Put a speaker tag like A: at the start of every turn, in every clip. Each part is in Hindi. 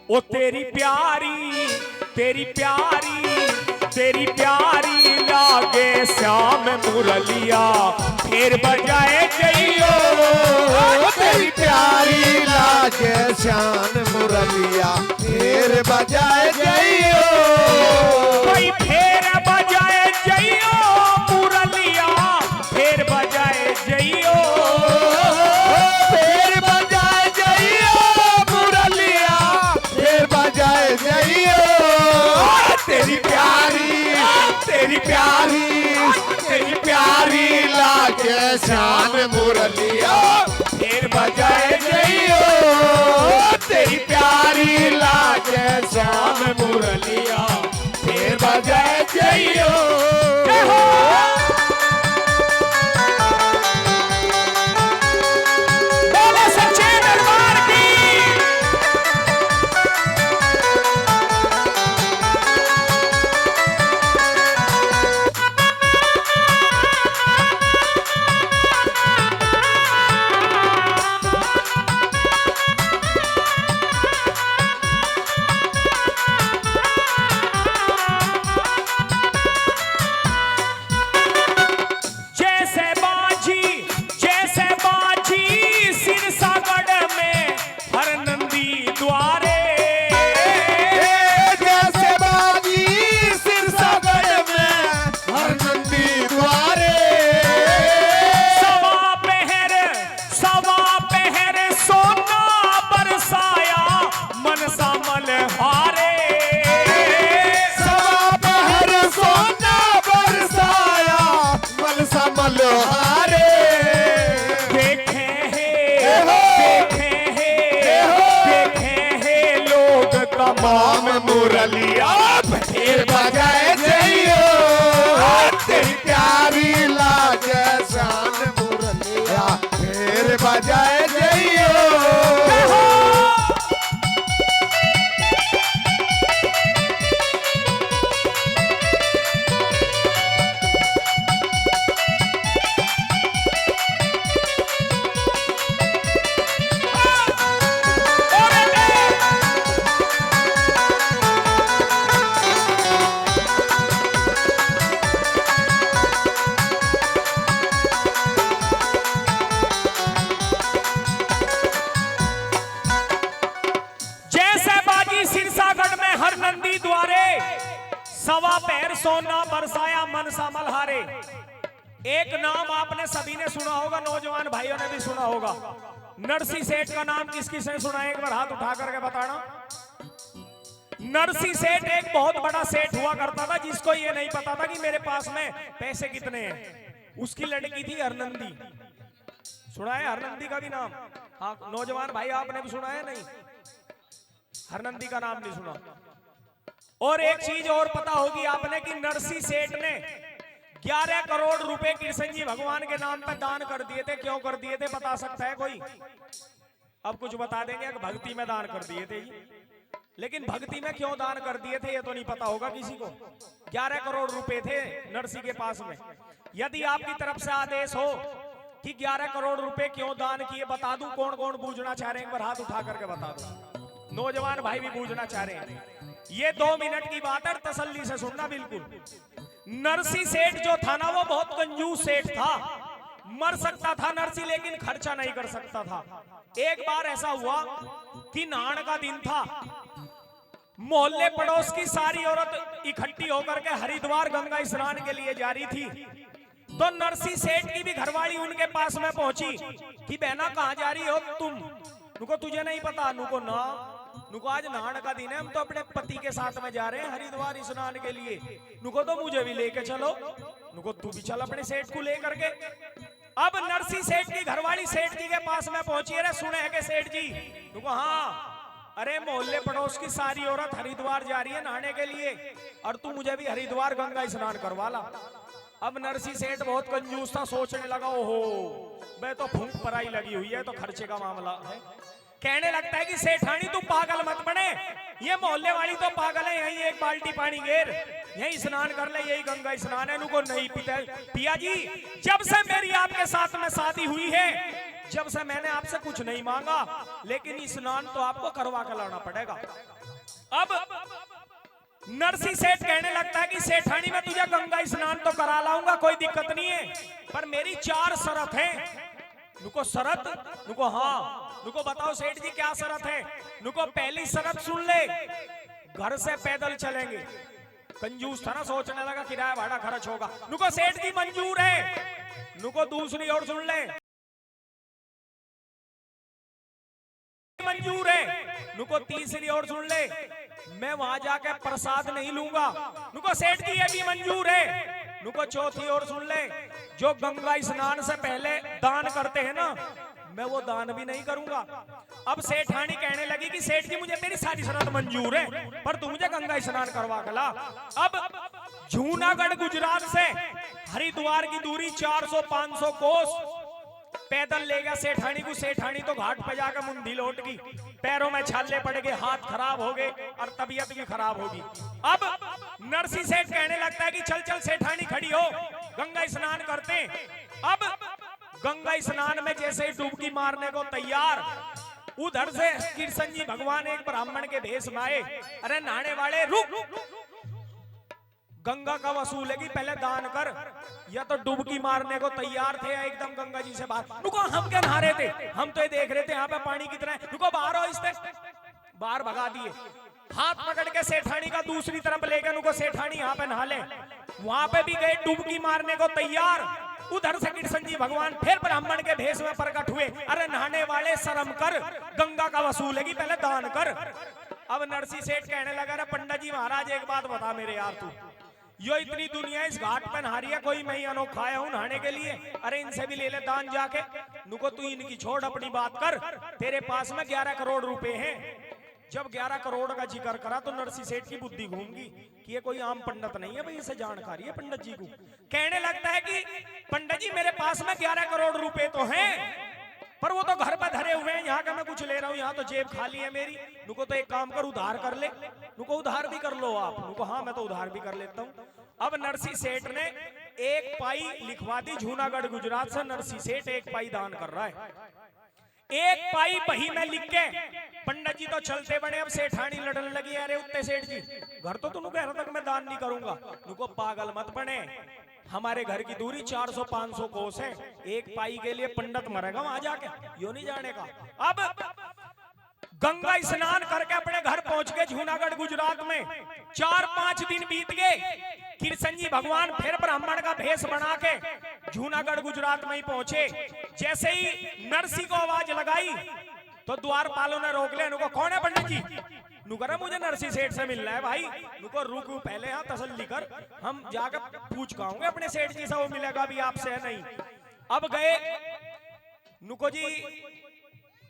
A: ओ तेरी प्यारी तेरी प्यारी तेरी प्यारी लागे श्याम मुरलिया फिर बजाए जइयो।
B: तेरी प्यारी लागे श्याम मुरलिया फिर बजाए जइयो।
A: कोई फिर बजाए जइयो मुरलिया फिर बजाए जइयो।
B: फिर बजाए जइयो मुरलिया फिर बजाए जइयो। तेरी प्यारी तेरी प्यारी तेरी प्यारी लागे श्याम मुरलिया फिर बजाए जइयो। तेरी प्यारी लागे श्याम मुरलिया फिर बजाए जइयो।
A: बोलो सच्चे दरबार की। जैसे बाजी सिरसागढ़ में हर नंदी द्वारे।
B: जैसे बाजी सिरसागढ़ में हर नंदी द्वारे।
A: सवा पहर सोना बरसाया मनसा मल्हारे।
B: सवा पहर सोना बरसाया मनसा मल्हारे।
A: देखे हैं लोग तमाम
B: मुरलिया फिर बजाए जइयो। तेरी प्यारी लागे श्याम मुरलिया फिर बजाए जइयो।
A: जैसे बाजी सिरसागढ़ में हर नंदी द्वारे। सवा पैर सोना बरसाया मनसा मल्हारे। एक नाम आपने सभी ने सुना होगा, नौजवान भाइयों ने भी सुना होगा। नरसी सेठ का नाम किस किस ने सुना है? एक बार हाथ उठा करके बताना। नरसी सेठ एक बहुत बड़ा सेठ हुआ करता था, जिसको ये नहीं पता था कि मेरे पास में पैसे कितने हैं। उसकी लड़की थी हरनंदी। सुना है हरनंदी का भी नाम? हाँ नौजवान भाई आपने भी सुना है? नहीं, हरनंदी का नाम नहीं सुना। और एक चीज और पता होगी आपने कि नरसी सेठ ने 11 करोड़ रुपए कृष्ण जी भगवान के नाम पर दान कर दिए थे। क्यों कर दिए थे बता सकता है कोई? अब कुछ बता देंगे कि भक्ति में दान कर दिए थे ये। लेकिन भक्ति में क्यों दान कर दिए थे ये तो नहीं पता होगा किसी को। 11 करोड़ रुपए थे नरसी के पास में। यदि आपकी तरफ से आदेश हो कि 11 करोड़ रुपए क्यों दान किए, बता दूं कौन कौन बूझना चाह रहे हैं? एक बार हाथ उठा करके बता दो। नौजवान भाई भी बूझना चाह रहे हैं। ये 2 मिनट की बात है, तसल्ली से सुनना बिल्कुल। नरसी सेठ जो था ना, वो बहुत कंजूस सेठ था। मर सकता था नरसी, लेकिन खर्चा नहीं कर सकता था। एक बार ऐसा हुआ कि नहान का दिन था। मोहल्ले पड़ोस की सारी औरत इकट्ठी होकर के हरिद्वार गंगा स्नान के लिए जा रही थी। तो नरसी सेठ की भी घरवाली उनके पास में पहुंची कि बहना कहाँ जा रही हो तुम? नुको तुझे नहीं पता? नुको ना, नुको आज नहान का दिन है, हम तो अपने पति के साथ में जा रहे हैं हरिद्वार स्नान के लिए। नुको तो मुझे भी लेके चलो। नुको तू भी चल अपने सेठ को लेकर के। अब नरसी सेठ की घरवाली सेठ जी के पास में पहुंची। अरे सुने है के सेठ जी? नुको हाँ। अरे मोहल्ले पड़ोस की सारी औरत हरिद्वार जा रही है नहाने के लिए, और तू मुझे भी हरिद्वार गंगा स्नान करवा ला। अब नरसी सेठ बहुत कंजूस था, सोचने लगा ओहो मैं तो फूंक पराई लगी हुई है, तो खर्चे का मामला है। कहने लगता है कि सेठानी तू पागल मत बने, ये मोहल्ले वाली तो पागल है, यही एक बाल्टी पानी घेर यही स्नान कर ले, यही गंगा स्नान है। इनको नहीं पिया जी, जब से मेरी आपके साथ में शादी हुई है जब से मैंने आपसे कुछ नहीं मांगा, लेकिन स्नान तो आपको करवा कर लाना पड़ेगा। अब नरसी सेठ कहने लगता है कि सेठानी मैं तुझे गंगा स्नान तो करा लाऊंगा, कोई दिक्कत नहीं है, पर मेरी 4 शर्त है। नुको शरत? नुको हाँ। नुको बताओ सेठ जी क्या शरत है? नुको पहली शरत सुन ले, घर से पैदल चलेंगे। कंजूस था ना, सोचने लगा किराया भाड़ा खर्च होगा। नुको सेठ जी मंजूर है। नुको दूसरी और सुन ले, मंजूर है। नुको तीसरी और सुन ले, मैं वहां जाके प्रसाद नहीं लूंगा। नुको सेठ जी ये भी मंजूर है। नुको चौथी और सुन ले, जो गंगा स्नान से पहले दान करते हैं ना, मैं वो दान भी नहीं करूंगा। अब सेठानी कहने लगी कि सेठ जी मुझे तेरी सारी शर्त मंजूर है, पर तू मुझे गंगा स्नान करवा के ला। अब जूनागढ़ गुजरात से हरिद्वार की दूरी 400-500 कोस पैदल ले गया सेठानी को। सेठानी तो घाट पे जाकर मुंडी लौट गई, पैरों में छाले पड़ गए, हाथ खराब हो गए और तबीयत भी खराब होगी। अब नरसी सेठ कहने लगता है कि चल चल सेठानी खड़ी हो, गंगा स्नान करते। अब गंगा स्नान में जैसे ही डुबकी मारने को तैयार, उधर से कृष्ण जी भगवान एक ब्राह्मण के भेष में आए। अरे नहाने वाले रुक, गंगा का वसूल है कि पहले दान कर। या तो डुबकी मारने को तैयार थे एकदम गंगा जी से बाहर। रुको, हम क्या नहा रहे थे? हम तो ये देख रहे थे यहाँ पे पानी कितना है। रुको, बाहर हो, इससे बाहर भगा दिए। हाथ पकड़ के सेठानी का दूसरी तरफ ले गए। रुको सेठानी यहाँ पे नहा ले। वहां पे भी गए डुबकी मारने को तैयार। उधर से कृष्ण जी भगवान फिर ब्राह्मण के भेष में प्रकट हुए। अरे नहाने वाले शर्म कर, गंगा का वसूल है कि पहले दान कर। अब नरसी सेठ कहने लगा, अरे पंडित जी महाराज एक बात बता मेरे यार, तू यो इतनी दुनिया इस घाट पे नहा रही है, कोई मैं ही अनोखा आया हूं नहाने के लिए। अरे इनसे भी ले ले दान जाके। नुको तू इनकी छोड़, अपनी बात कर। तेरे पास में 11 करोड़ रुपए हैं। जब 11 करोड़ का जिक्र करा तो नरसी सेठ की बुद्धि घूम गई कि ये कोई आम पंडित नहीं है भाई, इसे जानकारी है पंडित जी को। कहने लगता है कि पंडित जी मेरे पास में 11 करोड़ रुपए तो हैं, पर वो तो घर पर धरे हुए हैं, यहाँ का मैं कुछ ले रहा हूँ, यहाँ तो जेब खाली है मेरी। नुको तो एक काम कर, उधार कर ले। नुको उधार भी कर लो आप। नुको हाँ मैं तो उधार भी कर लेता हूँ। अब नरसी सेठ ने 1 पाई लिखवा दी जूनागढ़ गुजरात से। नरसी सेठ 1 पाई दान कर रहा है। 1 पाई बही में लिख के पंडित जी तो चलते बने। अब सेठानी लड़ने लगी, अरे उत्ते सेठ जी घर तो तुम कह रहा था मैं दान नहीं करूंगा। नुको पागल मत बने, हमारे घर की दूरी 400-500 कोस है, 1 पाई के लिए पंडित मरेगा वहां जाके, यो नहीं जाने का। अब गंगा स्नान करके अपने घर पहुंच गए जूनागढ़ गुजरात में। 4-5 दिन बीत गए। कृष्ण जी भगवान फिर ब्राह्मण का भेष बना के जूनागढ़ गुजरात में ही पहुंचे। जैसे ही नरसी को आवाज लगाई तो द्वारपालों ने रोक लिया। नुको कौन है पंडित जी? नुकरा मुझे नरसी सेठ से मिलना है भाई। नुको रुक पहले, यहाँ तसल्ली कर, हम जाकर पूछ पाऊंगे अपने सेठ जी से, वो मिलेगा भी आपसे है नहीं। अब गए। नुको जी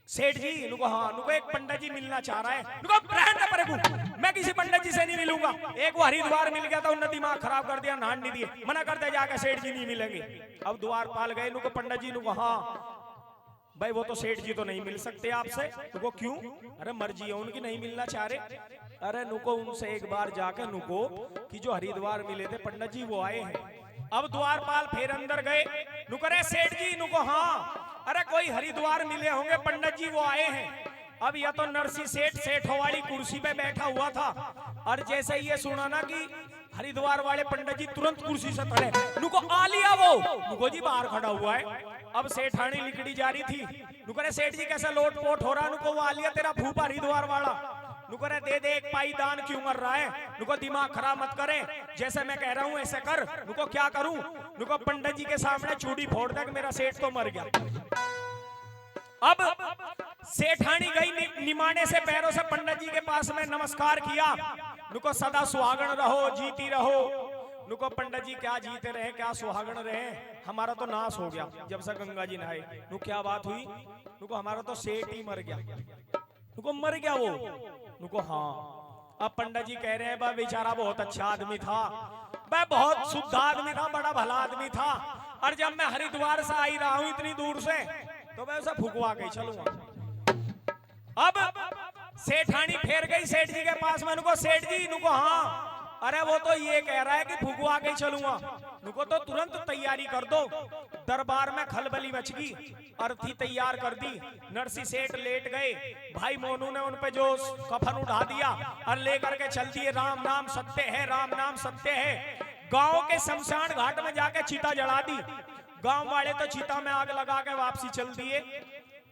A: सेठ जी, नुको हाँ, नुको एक पंडित जी मिलना चाह रहा है। नुको रहने परे को, मैं किसी पंडित जी से नहीं मिलूंगा। एक वो हरिद्वार मिल गया था, उन्होंने दिमाग खराब कर दिया, नहान नहीं दिए, मना करते जाकर सेठ जी नहीं मिलेंगे। अब द्वारपाल गए। नुको पंडित जी, नुको हाँ भाई वो तो सेठ जी तो नहीं मिल सकते आपसे। नुको क्यों? अरे मर्जी है उनकी, नहीं मिलना चाह रहे। अरे नुको उनसे एक बार जाके नुको कि जो हरिद्वार मिले थे पंडित जी वो आए हैं। अब द्वारपाल फिर अंदर गए। नुको रे सेठ जी, नुको हाँ, अरे कोई हरिद्वार मिले होंगे पंडित जी वो आए हैं। अब या तो नरसी सेठ सेठों वाली कुर्सी पे बैठा हुआ था, और जैसे ये सुना ना कि हरिद्वार वाले पंडित जी तुरंत कुर्सी से चढ़े। नुको आ लिया वो। नुको जी बाहर खड़ा हुआ है। अब सेठानी लिकड़ी जा रही थी। नुको रे सेठ जी कैसा लोट पोट हो रहा? नुको वो आ लिया तेरा फूफा हरिद्वार वाला। नुको रे दे 1 पाई दान, क्यों मर रहा है? नुको दिमाग खराब मत करे, जैसे मैं कह रहा हूँ ऐसे कर। नुको क्या करूं? नुको पंडित जी के सामने चूड़ी फोड़ दे कि मेरा सेठ तो मर गया। अब सेठानी गई निमाने से पैरों से पंडित जी के पास में नमस्कार किया। नुको सदा सुहागण रहो, जीती रहो। नुको पंडित जी क्या जीते रहे, क्या सुहागण रहे, हमारा तो नाश हो गया जब से गंगा जी नहाए। नुको क्या बात हुई? नुको हमारा तो सेठ ही मर गया। नुको मर गया वो? नुको हाँ। अब पंडित जी कह रहे हैं बा बेचारा बहुत अच्छा आदमी था, मैं बहुत शुद्ध आदमी था, बड़ा भला आदमी था, और जब मैं हरिद्वार से आई रहा हूं इतनी दूर से तो मैं उसे फुकवा के चलूंगा। अब सेठानी फेर गई सेठ जी के पास में। नुको सेठ जी, नुको हाँ, अरे वो तो ये कह रहा है कि फुगवा के चलूंगा। नुको तो तुरंत तैयारी कर दो। दरबार में खलबली मच गई, अर्थी तैयार कर दी। नरसी सेठ लेट गए, भाई मोनू ने उन पे जो कफन उठा दिया और लेकर के चल दिए। राम नाम सत्य है, राम नाम सत्य है। गांव के शमशान घाट में जाके चीता जला दी। गांव वाले तो चीता में आग लगा के वापसी चल दिए।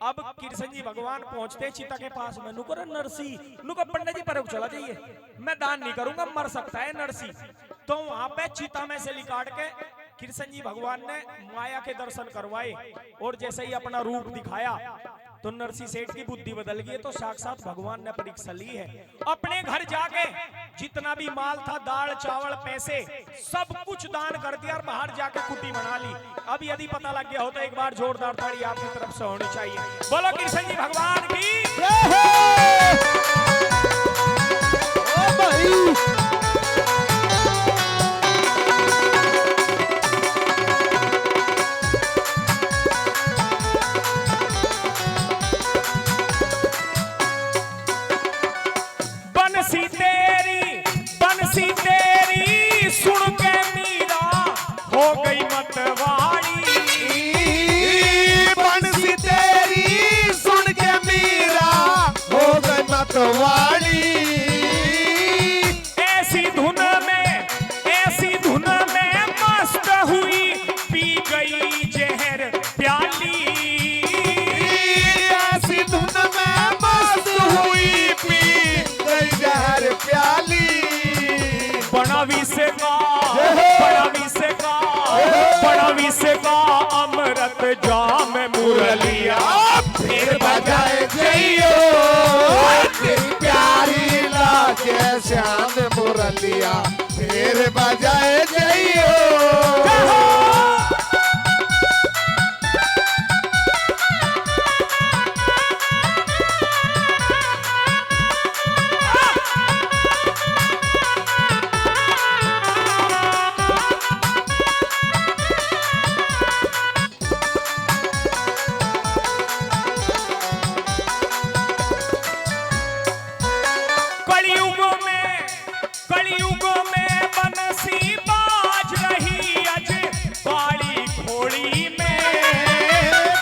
A: अब कृष्ण जी भगवान पहुंचते चीता के पास में। नुको नरसी, नुको पंडित जी पर चला जाइए, मैं दान नहीं करूंगा, मर सकता है नरसी। तो वहां पे चीता में से निकाल के कृष्ण जी भगवान ने माया के दर्शन करवाए और जैसे ही अपना रूप दिखाया तो नरसी सेठ की बुद्धि बदल गई। तो साक्षात भगवान ने परीक्षा ली है। अपने घर जाके जितना भी माल था, दाल चावल पैसे सब कुछ दान कर दिया और बाहर जाके कुटी बना ली। अब यदि पता लग गया हो तो एक बार जोरदार ताड़ी आपकी तरफ से होनी चाहिए। बोलो कृष्ण जी भगवान की बंसी तेरी सुन के मीरा हो गई मतवाड़ी।
B: बंसी तेरी सुन के मीरा हो गई मतवाड़ी।
A: ऐसी धुन में मस्त हुई पी गई जहर प्याली।
B: ऐसी धुन में मस्त हुई पी गई जहर प्याली।
A: बड़ा से का अमृत जाम मुरलिया
B: फिर बजाए जइयो तेरी प्यारी लागे श्याम मुरलिया फिर बजाए जइयो।
A: कलयुग में बंसी बाज रही अज काली घोड़ी में।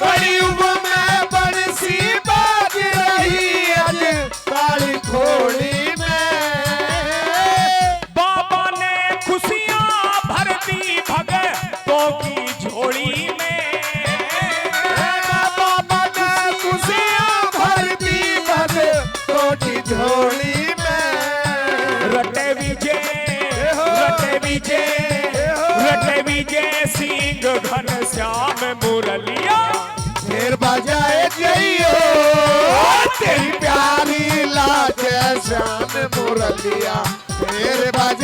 B: कलयुग में बंसी बाज रही अज काली घोड़ी में।
A: बाबा ने खुशियां भर दी भगतों की झोली में।
B: बाबा ने खुशियां भर दी भगतों की झोली में।
A: रटे विजय सिंह घनश्याम मुरलिया
B: फिर बजाए जइयो तेरी प्यारी लागे श्याम मुरलिया फिर बजाए